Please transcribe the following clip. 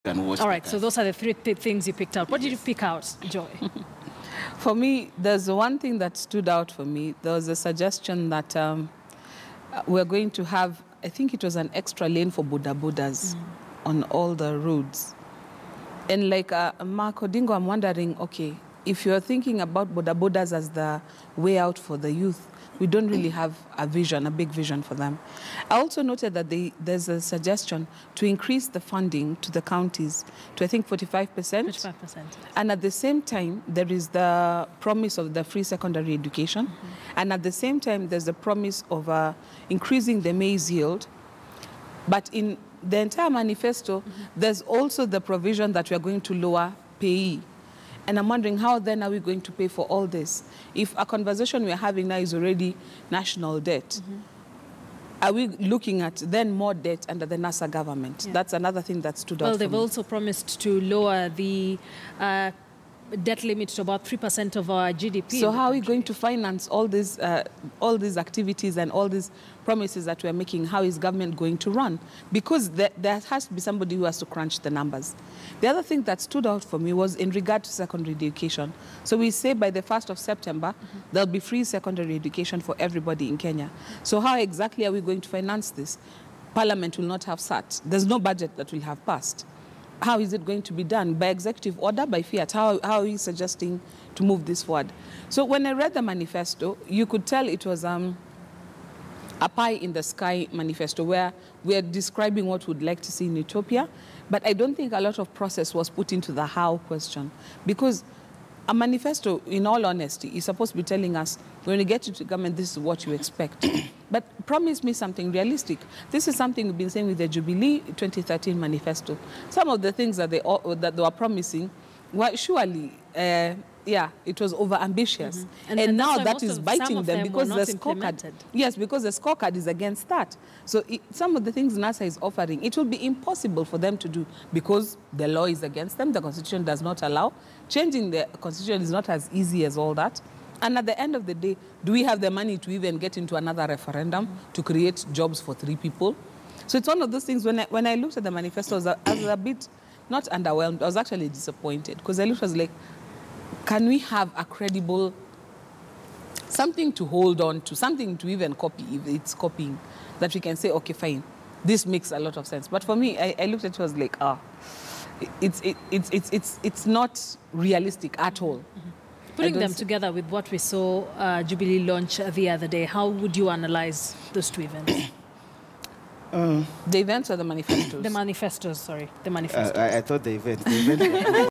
and watch. All right, so those are the three things you picked out. What did you pick out, Joy? For me, there's one thing that stood out for me. There was a suggestion that we're going to have, I think it was an extra lane for boda bodas on all the roads. And like Mark Odingo, I'm wondering, okay, if you're thinking about boda bodas as the way out for the youth, we don't really have a vision, a big vision for them. I also noted that there's a suggestion to increase the funding to the counties to, I think, 45%. 45%. And at the same time, there is the promise of the free secondary education. And at the same time, there's the promise of increasing the maize yield. But in the entire manifesto, there's also the provision that we are going to lower pay. And I'm wondering, how then are we going to pay for all this? If a conversation we're having now is already national debt, are we looking at then more debt under the NASA government? Yeah. That's another thing that stood out. Well, they've also promised to lower the debt limit to about 3% of our GDP. So how are we going to finance all these activities and all these promises that we're making? How is government going to run? Because there has to be somebody who has to crunch the numbers. The other thing that stood out for me was in regard to secondary education. So we say by the 1st of September, there'll be free secondary education for everybody in Kenya. So how exactly are we going to finance this? Parliament will not have sat. There's no budget that will have passed. How is it going to be done? By executive order, by fiat? How are you suggesting to move this forward? So when I read the manifesto, you could tell it was a pie-in-the-sky manifesto where we are describing what we'd like to see in Ethiopia, but I don't think a lot of process was put into the how question. Because a manifesto, in all honesty, is supposed to be telling us, when you get into government, this is what you expect. But promise me something realistic. This is something we've been saying with the Jubilee 2013 manifesto. Some of the things that they were promising were surely, it was over-ambitious. And now that is biting them because the scorecard, because the scorecard is against that. So some of the things NASA is offering, it will be impossible for them to do because the law is against them, the Constitution does not allow. Changing the Constitution is not as easy as all that. And at the end of the day, do we have the money to even get into another referendum to create jobs for 3 people? So it's one of those things, when I looked at the manifesto, I was a bit, not underwhelmed, I was actually disappointed because I looked, I was like, can we have a credible, something to hold on to, something to even copy if it's copying, that we can say, okay, fine, this makes a lot of sense. But for me, I looked at it, was like, it's not realistic at all. Putting them together with what we saw Jubilee launch the other day, how would you analyze those two events? The events or the manifestos? The manifestos, sorry. The manifestos. I thought the event.